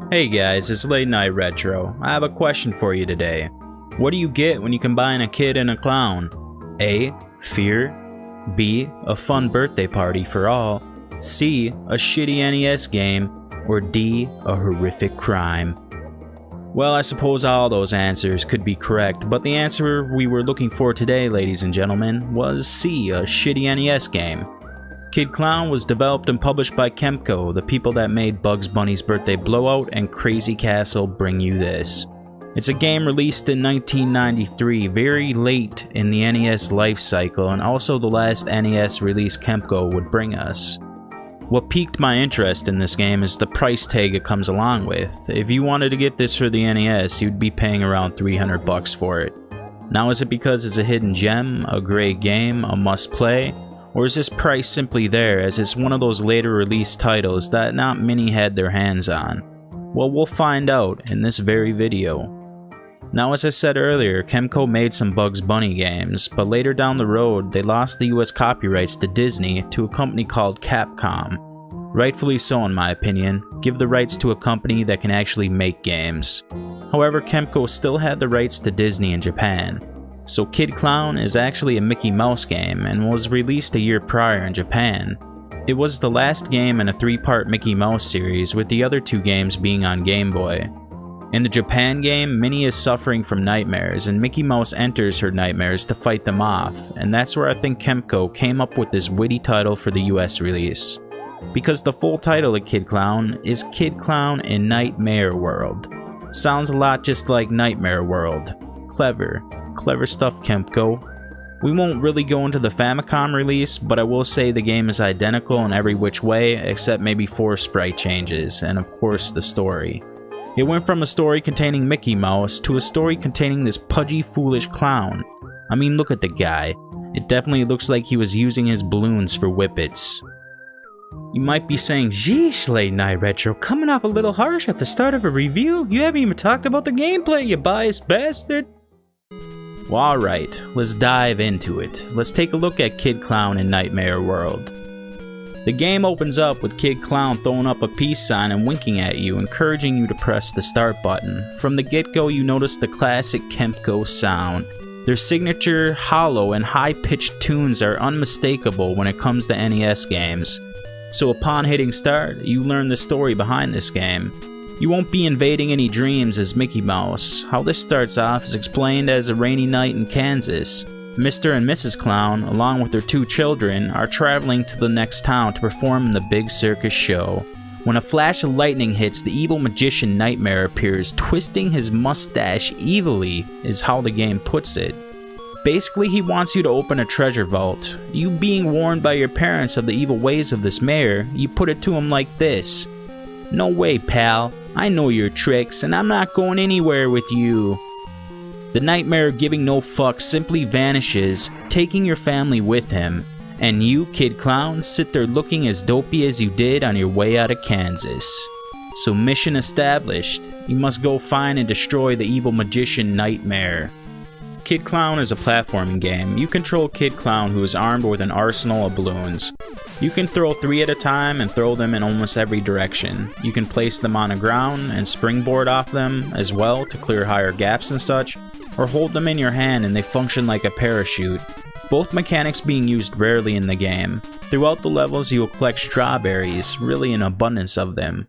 Hey guys, it's Late Night Retro. I have a question for you today. What do you get when you combine a kid and a clown? A. Fear. B. A fun birthday party for all. C. A shitty NES game. Or D. A horrific crime. Well, I suppose all those answers could be correct, but the answer we were looking for today, ladies and gentlemen, was C. A shitty NES game. Kid Klown was developed and published by Kemco, the people that made Bugs Bunny's Birthday Blowout and Crazy Castle Bring You This. It's a game released in 1993, very late in the NES life cycle, and also the last NES release Kemco would bring us. What piqued my interest in this game is the price tag it comes along with. If you wanted to get this for the NES, you'd be paying around $300 for it. Now, is it because it's a hidden gem, a great game, a must-play? Or is this price simply there as it's one of those later released titles that not many had their hands on? Well, we'll find out in this very video. Now, as I said earlier, Kemco made some Bugs Bunny games, but later down the road they lost the US copyrights to Disney to a company called Capcom. Rightfully so in my opinion, give the rights to a company that can actually make games. However, Kemco still had the rights to Disney in Japan. So Kid Klown is actually a Mickey Mouse game and was released a year prior in Japan. It was the last game in a 3-part Mickey Mouse series, with the other 2 games being on Game Boy. In the Japan game, Minnie is suffering from nightmares and Mickey Mouse enters her nightmares to fight them off, and that's where I think Kemco came up with this witty title for the US release. Because the full title of Kid Klown is Kid Klown in Nightmare World. Sounds a lot just like Nightmare World. Clever stuff, Kemco. We won't really go into the Famicom release, but I will say the game is identical in every which way except maybe 4 sprite changes, and of course the story. It went from a story containing Mickey Mouse to a story containing this pudgy, foolish clown. I mean, look at the guy. It definitely looks like he was using his balloons for whippets. You might be saying, "Geesh, Late Night Retro, coming off a little harsh at the start of a review? You haven't even talked about the gameplay, you biased bastard." Well, alright, let's dive into it. Let's take a look at Kid Klown in Nightmare World. The game opens up with Kid Klown throwing up a peace sign and winking at you, encouraging you to press the start button. From the get-go, you notice the classic Kemco sound. Their signature, hollow, and high-pitched tunes are unmistakable when it comes to NES games. So upon hitting start, you learn the story behind this game. You won't be invading any dreams as Mickey Mouse. How this starts off is explained as a rainy night in Kansas. Mr. and Mrs. Klown, along with their 2 children, are traveling to the next town to perform in the big circus show. When a flash of lightning hits, the evil magician Nightmare appears, twisting his mustache evilly, is how the game puts it. Basically, he wants you to open a treasure vault. You being warned by your parents of the evil ways of this mayor, you put it to him like this: "No way, pal. I know your tricks, and I'm not going anywhere with you." The Nightmare, giving no fuck, simply vanishes, taking your family with him. And you, Kid Klown, sit there looking as dopey as you did on your way out of Kansas. So mission established. You must go find and destroy the evil magician Nightmare. Kid Klown is a platforming game. You control Kid Klown, who is armed with an arsenal of balloons. You can throw 3 at a time and throw them in almost every direction. You can place them on the ground and springboard off them as well to clear higher gaps and such, or hold them in your hand and they function like a parachute. Both mechanics being used rarely in the game. Throughout the levels you will collect strawberries, really an abundance of them.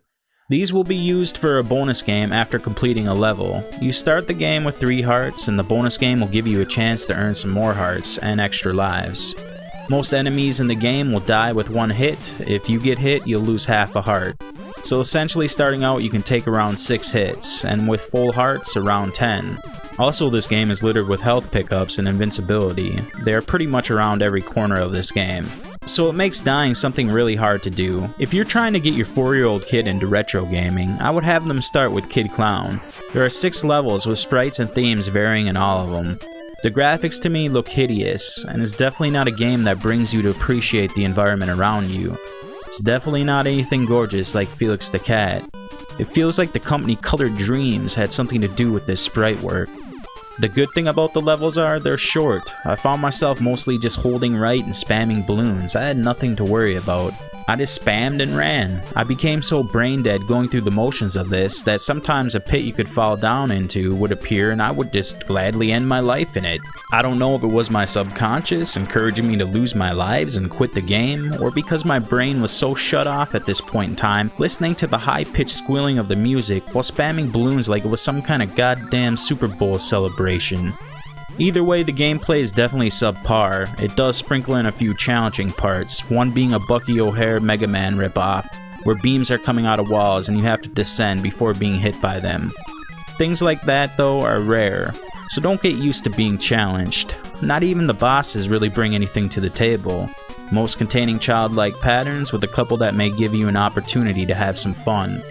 These will be used for a bonus game after completing a level. You start the game with 3 hearts, and the bonus game will give you a chance to earn some more hearts and extra lives. Most enemies in the game will die with 1 hit. If you get hit, you'll lose half a heart. So essentially, starting out you can take around 6 hits, and with full hearts, around 10. Also, this game is littered with health pickups and invincibility. They are pretty much around every corner of this game. So it makes dying something really hard to do. If you're trying to get your 4-year-old kid into retro gaming, I would have them start with Kid Klown. There are 6 levels with sprites and themes varying in all of them. The graphics to me look hideous, and it's definitely not a game that brings you to appreciate the environment around you. It's definitely not anything gorgeous like Felix the Cat. It feels like the company Colored Dreams had something to do with this sprite work. The good thing about the levels are they're short. I found myself mostly just holding right and spamming balloons. I had nothing to worry about. I just spammed and ran. I became so brain dead going through the motions of this that sometimes a pit you could fall down into would appear and I would just gladly end my life in it. I don't know if it was my subconscious encouraging me to lose my lives and quit the game, or because my brain was so shut off at this point in time, listening to the high-pitched squealing of the music while spamming balloons like it was some kind of goddamn Super Bowl celebration. Either way, the gameplay is definitely subpar. It does sprinkle in a few challenging parts, one being a Bucky O'Hare Mega Man ripoff, where beams are coming out of walls and you have to descend before being hit by them. Things like that, though, are rare, so don't get used to being challenged. Not even the bosses really bring anything to the table, most containing childlike patterns with a couple that may give you an opportunity to have some fun.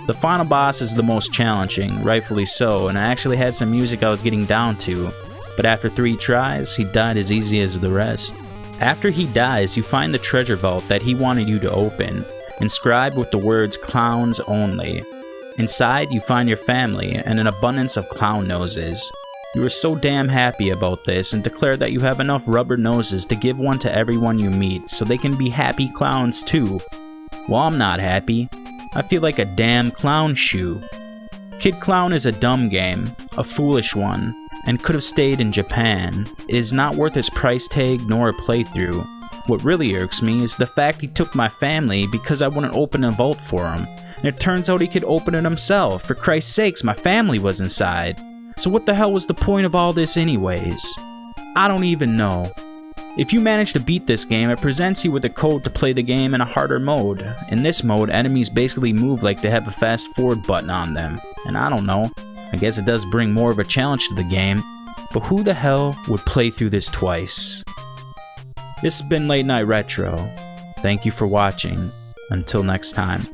The final boss is the most challenging, rightfully so, and I actually had some music I was getting down to. But after 3 tries, he died as easy as the rest. After he dies, you find the treasure vault that he wanted you to open, inscribed with the words "clowns only." Inside, you find your family and an abundance of clown noses. You are so damn happy about this and declare that you have enough rubber noses to give one to everyone you meet so they can be happy clowns too. Well, I'm not happy. I feel like a damn clown shoe. Kid Klown is a dumb game, a foolish one, and could have stayed in Japan. It is not worth its price tag nor a playthrough. What really irks me is the fact he took my family because I wouldn't open a vault for him, and it turns out he could open it himself. For Christ's sakes, my family was inside. So what the hell was the point of all this anyways? I don't even know. If you manage to beat this game, it presents you with a code to play the game in a harder mode. In this mode, enemies basically move like they have a fast forward button on them, and I don't know. I guess it does bring more of a challenge to the game, but who the hell would play through this twice? This has been Late Night Retro. Thank you for watching. Until next time.